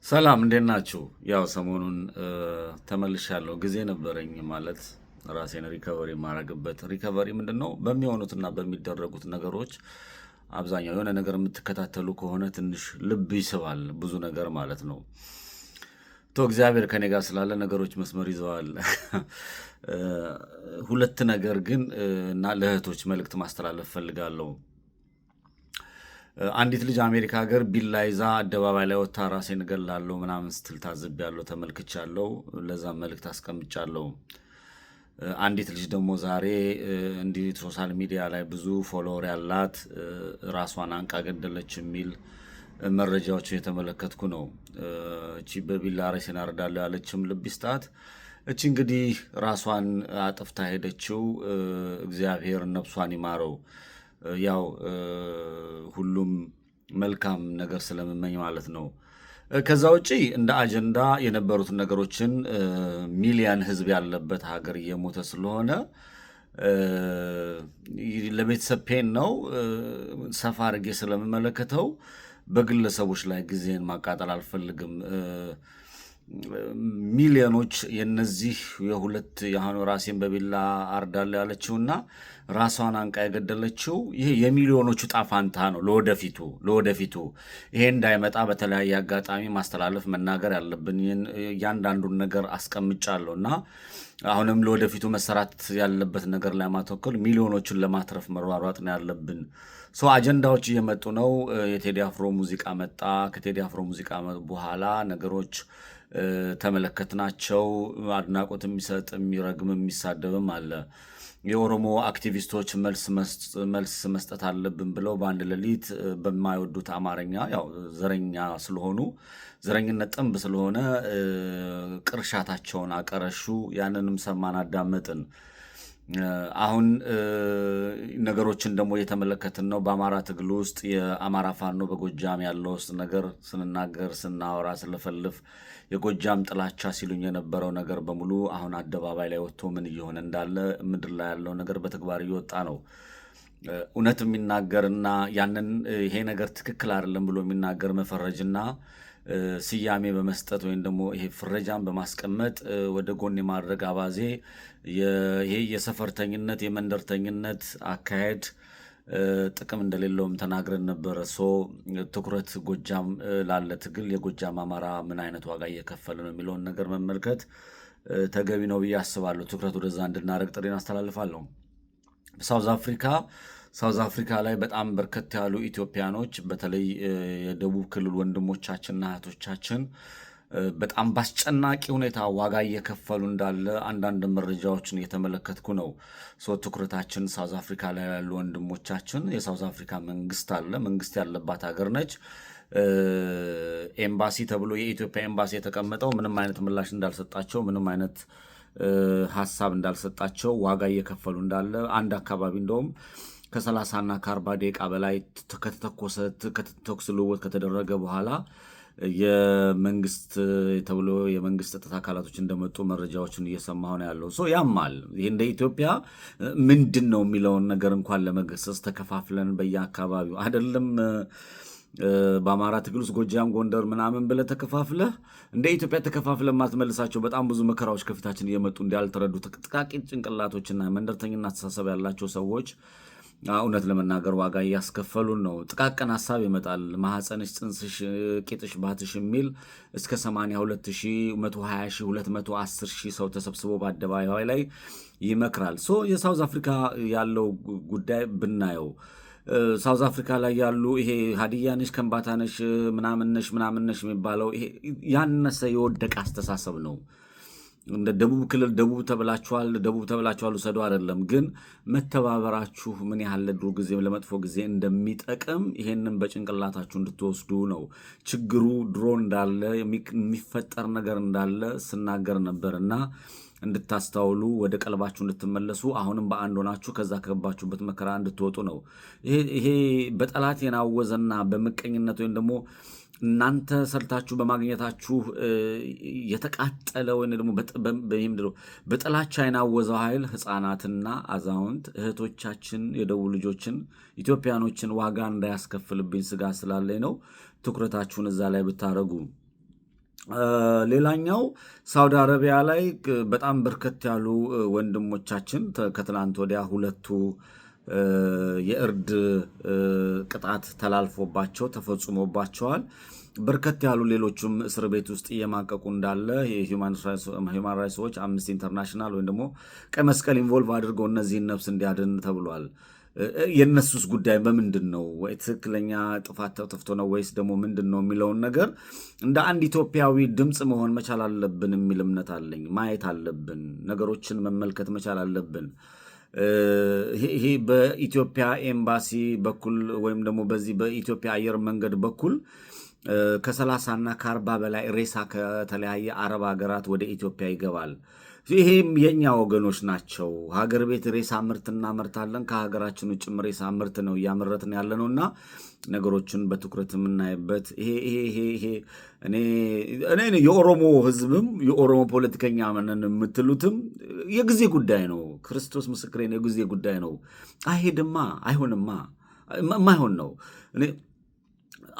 ሰላም እንዴት ናችሁ? ያው ሰሞኑን ተመልሻለሁ። ጊዜ ነበረኝ ማለት ራሴን ሪከቨሪ የማረግበት። ሪከቨሪ ምንድን ነው? በሚሆኑትና በሚደረጉት ነገሮች አብዛኛው የሆነ ነገር የምትከታተሉ ከሆነ ትንሽ ልብ ይስባል፣ ብዙ ነገር ማለት ነው። እግዚአብሔር ከኔ ጋር ስላለ ነገሮች መስመር ይዘዋል። እ፣ ሁለት ነገር ግን እና ለእህቶች መልእክት ማስተላለፍ ፈልጋለሁ። አንዲት ልጅ አሜሪካ ሀገር ቢላ ይዛ አደባባይ ላይ ወጥታ ራሴን እገላለሁ ምናምን ስትል ታዝቤያለሁ፣ ተመልክቻለሁ። ለዛም መልእክት አስቀምጫለሁ። አንዲት ልጅ ደግሞ ዛሬ እንዲህ ሶሻል ሚዲያ ላይ ብዙ ፎሎወር ያላት ራሷን አንቃ ገደለች የሚል መረጃዎችን የተመለከትኩ ነው። እቺ በቢላ ራሴን አርዳለሁ ያለችም ልብ ይስጣት። እቺ እንግዲህ ራሷን አጥፍታ ሄደችው። እግዚአብሔር ነፍሷን ይማረው። ያው ሁሉም መልካም ነገር ስለምመኝ ማለት ነው። ከዛ ውጪ እንደ አጀንዳ የነበሩትን ነገሮችን ሚሊየን ሕዝብ ያለበት ሀገር እየሞተ ስለሆነ እ፣ ለቤተሰብ ፔን ነው። ሰፋ አድርጌ ስለምመለከተው በግለሰቦች ላይ ጊዜን ማቃጠል አልፈልግም። ሚሊዮኖች የነዚህ የሁለት የአሁኑ ራሴን በቢላ አርዳለሁ ያለችውና ራሷን አንቃ የገደለችው ይሄ የሚሊዮኖቹ ጣፋንታ ነው። ለወደፊቱ ይሄ እንዳይመጣ በተለያየ አጋጣሚ ማስተላለፍ መናገር ያለብን እያንዳንዱን ነገር አስቀምጫለሁ እና አሁንም ለወደፊቱ መሰራት ያለበት ነገር ላይ ማተኮር፣ ሚሊዮኖችን ለማትረፍ መሯሯጥ ነው ያለብን። አጀንዳዎች እየመጡ ነው። የቴዲ አፍሮ ሙዚቃ መጣ። ከቴዲ አፍሮ ሙዚቃ በኋላ ነገሮች ተመለከትናቸው። አድናቆት የሚሰጥ የሚረግም የሚሳደብም አለ። የኦሮሞ አክቲቪስቶች መልስ መስጠት አለብን ብለው በአንድ ሌሊት በማይወዱት አማርኛ ያው ዘረኛ ስለሆኑ ዘረኝነት ጥንብ ስለሆነ ቅርሻታቸውን አቀረሹ። ያንንም ሰማን አዳመጥን። አሁን ነገሮችን ደግሞ እየተመለከትን ነው። በአማራ ትግል ውስጥ የአማራ ፋኖ በጎጃም ያለው ውስጥ ነገር ስንናገር ስናወራ ስለፈልፍ የጎጃም ጥላቻ ሲሉኝ የነበረው ነገር በሙሉ አሁን አደባባይ ላይ ወጥቶ ምን እየሆነ እንዳለ ምድር ላይ ያለው ነገር በተግባር እየወጣ ነው። እውነት የሚናገርና ያንን ይሄ ነገር ትክክል አይደለም ብሎ የሚናገር መፈረጅና ስያሜ በመስጠት ወይም ደግሞ ይሄ ፍረጃን በማስቀመጥ ወደ ጎን የማድረግ አባዜ ይሄ የሰፈርተኝነት የመንደርተኝነት አካሄድ ጥቅም እንደሌለውም ተናግረን ነበረ። ትኩረት ጎጃም ላለ ትግል የጎጃም አማራ ምን አይነት ዋጋ እየከፈለ ነው የሚለውን ነገር መመልከት ተገቢ ነው ብዬ አስባለሁ። ትኩረት ወደዛ እንድናደርግ ጥሬን አስተላልፋለሁ። ሳውዝ አፍሪካ ላይ በጣም በርከት ያሉ ኢትዮጵያኖች በተለይ የደቡብ ክልል ወንድሞቻችንና እህቶቻችን በጣም በአስጨናቂ ሁኔታ ዋጋ እየከፈሉ እንዳለ አንዳንድ መረጃዎችን እየተመለከትኩ ነው። ትኩረታችን ሳውዝ አፍሪካ ላይ ያሉ ወንድሞቻችን፣ የሳውዝ አፍሪካ መንግስት አለ፣ መንግስት ያለባት ሀገር ነች። ኤምባሲ ተብሎ የኢትዮጵያ ኤምባሲ የተቀመጠው ምንም አይነት ምላሽ እንዳልሰጣቸው፣ ምንም አይነት ሀሳብ እንዳልሰጣቸው፣ ዋጋ እየከፈሉ እንዳለ አንድ አካባቢ እንደውም ከ30 እና ከ40 ደቂቃ በላይ ከተተኮስ ልውውጥ ከተደረገ በኋላ የመንግስት ተብሎ የመንግስት ጸጥታ አካላቶች እንደመጡ መረጃዎችን እየሰማሁ ነው ያለው። ያማል። ይህ እንደ ኢትዮጵያ ምንድን ነው የሚለውን ነገር እንኳን ለመገሰጽ ተከፋፍለን በየአካባቢው አይደለም በአማራ ትግል ውስጥ ጎጃም፣ ጎንደር ምናምን ብለህ ተከፋፍለህ እንደ ኢትዮጵያ ተከፋፍለህ ማትመልሳቸው በጣም ብዙ መከራዎች ከፊታችን እየመጡ እንዳልተረዱ ጥቃቂን ጭንቅላቶችና መንደርተኝና አስተሳሰብ ያላቸው ሰዎች እውነት ለመናገር ዋጋ እያስከፈሉን ነው። ጥቃቅን ሀሳብ ይመጣል። ማህፀንሽ፣ ፅንስሽ፣ ቂጥሽ፣ ባትሽ የሚል እስከ 82,000፣ 120,000፣ 210,000 ሰው ተሰብስቦ በአደባባይ ላይ ይመክራል። የሳውዝ አፍሪካ ያለው ጉዳይ ብናየው ሳውዝ አፍሪካ ላይ ያሉ ይሄ ሀዲያነሽ፣ ከምባታነሽ፣ ምናምነሽ የሚባለው ይሄ ያነሰ የወደቀ አስተሳሰብ ነው። እንደ ደቡብ ክልል ደቡብ ተብላችኋል ውሰዱ አይደለም፣ ግን መተባበራችሁ ምን ያህል ለድሮ ጊዜ ለመጥፎ ጊዜ እንደሚጠቅም ይሄንን በጭንቅላታችሁ እንድትወስዱ ነው። ችግሩ ድሮ እንዳለ የሚፈጠር ነገር እንዳለ ስናገር ነበር እና እንድታስተውሉ ወደ ቀልባችሁ እንድትመለሱ አሁንም በአንድ ሆናችሁ ከዛ ከገባችሁበት መከራ እንድትወጡ ነው። ይሄ በጠላት የናወዘና በምቀኝነት ወይም ደግሞ እናንተ ሰርታችሁ በማግኘታችሁ የተቃጠለ ወይም ደግሞ በጥላቻ የናወዘው ኃይል ሕፃናትና አዛውንት እህቶቻችን፣ የደቡብ ልጆችን፣ ኢትዮጵያኖችን ዋጋ እንዳያስከፍልብኝ ስጋት ስላለኝ ነው። ትኩረታችሁን እዛ ላይ ብታረጉ ሌላኛው ሳውዲ አረቢያ ላይ በጣም በርከት ያሉ ወንድሞቻችን ከትናንት ወዲያ ሁለቱ የእርድ ቅጣት ተላልፎባቸው ተፈጽሞባቸዋል። በርከት ያሉ ሌሎቹም እስር ቤት ውስጥ እየማቀቁ እንዳለ የሂውማን ራይትስ ዎች፣ አምነስቲ ኢንተርናሽናል ወይም ደግሞ ቀይ መስቀል ኢንቮልቭ አድርገው እነዚህን ነፍስ እንዲያድን ተብሏል። የእነሱስ ጉዳይ በምንድን ነው? ወይ ትክክለኛ ጥፋት ተጥፍቶ ነው ወይስ ደግሞ ምንድን ነው የሚለውን ነገር እንደ አንድ ኢትዮጵያዊ ድምፅ መሆን መቻል አለብን የሚል እምነት አለኝ። ማየት አለብን፣ ነገሮችን መመልከት መቻል አለብን። ይሄ በኢትዮጵያ ኤምባሲ በኩል ወይም ደግሞ በዚህ በኢትዮጵያ አየር መንገድ በኩል ከ30 እና ከ40 በላይ ሬሳ ከተለያየ አረብ ሀገራት ወደ ኢትዮጵያ ይገባል። ይሄም የኛ ወገኖች ናቸው። ሀገር ቤት ሬሳ ምርት እናመርታለን፣ ከሀገራችን ውጭም ሬሳ ምርት ነው እያመረትን ያለ ነው እና ነገሮችን በትኩረት የምናይበት ይሄ እኔ የኦሮሞ ህዝብም የኦሮሞ ፖለቲከኛ ነን የምትሉትም የጊዜ ጉዳይ ነው። ክርስቶስ ምስክሬ ነው፣ የጊዜ ጉዳይ ነው። አይሄድማ፣ አይሆንማ፣ የማይሆን ነው። እኔ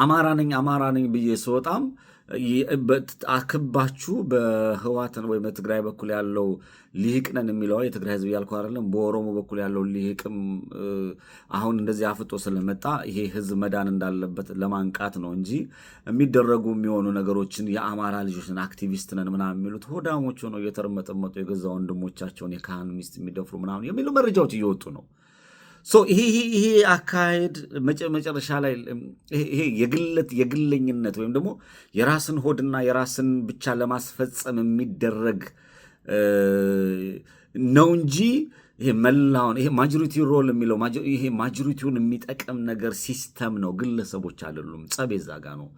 አማራ ነኝ ብዬ ስወጣም አክባችሁ በህዋትን ወይም በትግራይ በኩል ያለው ሊቅ ነን የሚለው የትግራይ ህዝብ እያልኩ አይደለም። በኦሮሞ በኩል ያለው ሊቅም አሁን እንደዚህ አፍጦ ስለመጣ ይሄ ህዝብ መዳን እንዳለበት ለማንቃት ነው እንጂ የሚደረጉ የሚሆኑ ነገሮችን የአማራ ልጆችን አክቲቪስት ነን ምናምን የሚሉት ሆዳሞች ሆነው እየተርመጠመጡ የገዛ ወንድሞቻቸውን የካህን ሚስት የሚደፍሩ ምናምን የሚሉ መረጃዎች እየወጡ ነው። ይሄ አካሄድ መጨረሻ ላይ ይሄ የግለኝነት ወይም ደግሞ የራስን ሆድና የራስን ብቻ ለማስፈጸም የሚደረግ ነው እንጂ ይሄ መላውን ይሄ ማጆሪቲ ሮል የሚለው ይሄ ማጆሪቲውን የሚጠቅም ነገር ሲስተም ነው፣ ግለሰቦች አይደሉም። ጸብ የዛ ጋ ነው።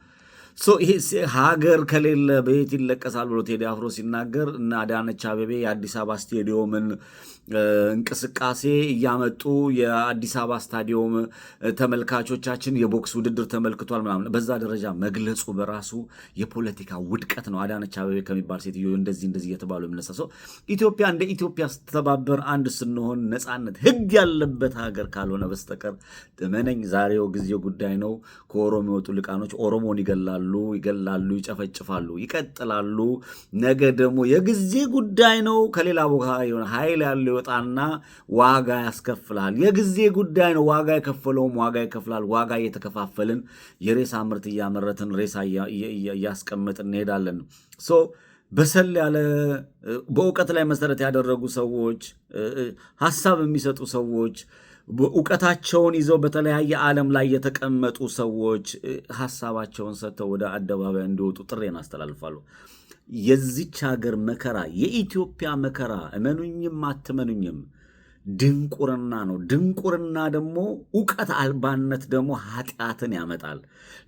ይሄ ሀገር ከሌለ በየት ይለቀሳል ብሎ ቴዲ አፍሮ ሲናገር እና አዳነች አቤቤ የአዲስ አበባ ስቴዲየምን እንቅስቃሴ እያመጡ የአዲስ አበባ ስታዲየም ተመልካቾቻችን የቦክስ ውድድር ተመልክቷል ምናምን በዛ ደረጃ መግለጹ በራሱ የፖለቲካ ውድቀት ነው። አዳነች አቤቤ ከሚባል ሴትዮ እንደዚህ እየተባሉ የሚነሳ ሰው ኢትዮጵያ እንደ ኢትዮጵያ ስተባበር አንድ ስንሆን ነፃነት ህግ ያለበት ሀገር ካልሆነ በስተቀር እመነኝ ዛሬው ጊዜው ጉዳይ ነው። ከኦሮሞ የወጡ ልቃኖች ኦሮሞን ይገላሉ፣ ይጨፈጭፋሉ፣ ይቀጥላሉ። ነገ ደግሞ የጊዜ ጉዳይ ነው። ከሌላ ቦታ የሆነ ኃይል ያለው ይወጣና ዋጋ ያስከፍላል። የጊዜ ጉዳይ ነው። ዋጋ የከፈለውም ዋጋ ይከፍላል። ዋጋ እየተከፋፈልን የሬሳ ምርት እያመረትን ሬሳ እያስቀመጥን እንሄዳለን። በሰል ያለ በእውቀት ላይ መሰረት ያደረጉ ሰዎች፣ ሀሳብ የሚሰጡ ሰዎች፣ እውቀታቸውን ይዘው በተለያየ ዓለም ላይ የተቀመጡ ሰዎች ሀሳባቸውን ሰጥተው ወደ አደባባይ እንዲወጡ ጥሬን አስተላልፋለሁ። የዚች ሀገር መከራ፣ የኢትዮጵያ መከራ እመኑኝም አትመኑኝም ድንቁርና ነው። ድንቁርና ደግሞ እውቀት አልባነት ደግሞ ኃጢአትን ያመጣል።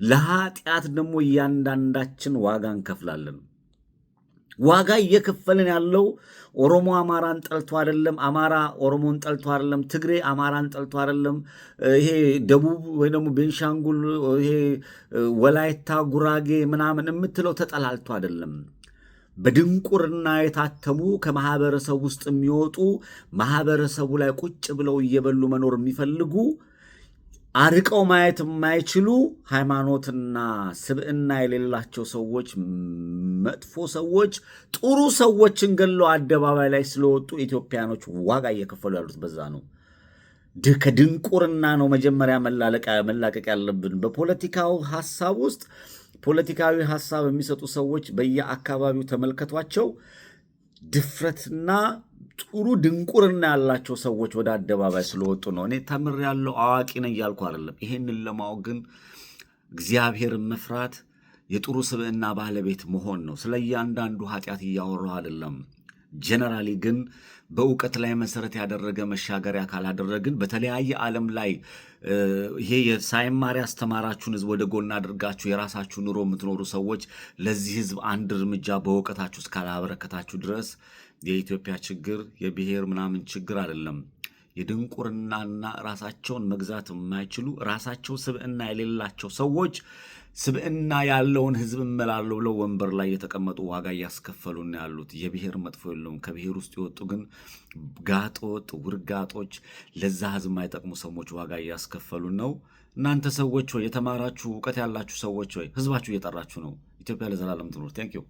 ለኃጢአት ደግሞ እያንዳንዳችን ዋጋ እንከፍላለን። ዋጋ እየከፈልን ያለው ኦሮሞ አማራን ጠልቶ አይደለም፣ አማራ ኦሮሞን ጠልቶ አይደለም፣ ትግሬ አማራን ጠልቶ አይደለም፣ ይሄ ደቡብ ወይ ደግሞ ቤንሻንጉል፣ ይሄ ወላይታ፣ ጉራጌ ምናምን የምትለው ተጠላልቶ አይደለም። በድንቁርና የታተሙ ከማህበረሰብ ውስጥ የሚወጡ ማህበረሰቡ ላይ ቁጭ ብለው እየበሉ መኖር የሚፈልጉ አርቀው ማየት የማይችሉ ሃይማኖትና ስብዕና የሌላቸው ሰዎች፣ መጥፎ ሰዎች ጥሩ ሰዎችን ገለው አደባባይ ላይ ስለወጡ ኢትዮጵያኖች ዋጋ እየከፈሉ ያሉት በዛ ነው። ከድንቁርና ነው መጀመሪያ መላቀቅ ያለብን። በፖለቲካው ሀሳብ ውስጥ ፖለቲካዊ ሀሳብ የሚሰጡ ሰዎች በየአካባቢው ተመልከቷቸው። ድፍረትና ጥሩ ድንቁርና ያላቸው ሰዎች ወደ አደባባይ ስለወጡ ነው። እኔ ተምሬያለሁ አዋቂ ነኝ እያልኩ አይደለም። ይሄንን ለማወቅ ግን እግዚአብሔርን መፍራት የጥሩ ስብዕና ባለቤት መሆን ነው። ስለ እያንዳንዱ ኃጢአት እያወራሁ አይደለም። ጀነራሊ ግን በእውቀት ላይ መሰረት ያደረገ መሻገሪያ ካላደረግን በተለያየ ዓለም ላይ ይሄ የሳይማር ያስተማራችሁን ህዝብ ወደ ጎን አድርጋችሁ የራሳችሁ ኑሮ የምትኖሩ ሰዎች ለዚህ ህዝብ አንድ እርምጃ በእውቀታችሁ እስካላበረከታችሁ ድረስ የኢትዮጵያ ችግር የብሔር ምናምን ችግር አይደለም። የድንቁርናና ራሳቸውን መግዛት የማይችሉ ራሳቸው ስብዕና የሌላቸው ሰዎች ስብዕና ያለውን ህዝብ እመላለሁ ብለው ወንበር ላይ የተቀመጡ ዋጋ እያስከፈሉን ያሉት። የብሔር መጥፎ የለውም። ከብሔር ውስጥ የወጡ ግን ጋጦጥ ውርጋጦች፣ ለዛ ህዝብ የማይጠቅሙ ሰዎች ዋጋ እያስከፈሉን ነው። እናንተ ሰዎች ሆይ፣ የተማራችሁ እውቀት ያላችሁ ሰዎች ሆይ፣ ህዝባችሁ እየጠራችሁ ነው። ኢትዮጵያ ለዘላለም ትኑር። ቴንክ ዩ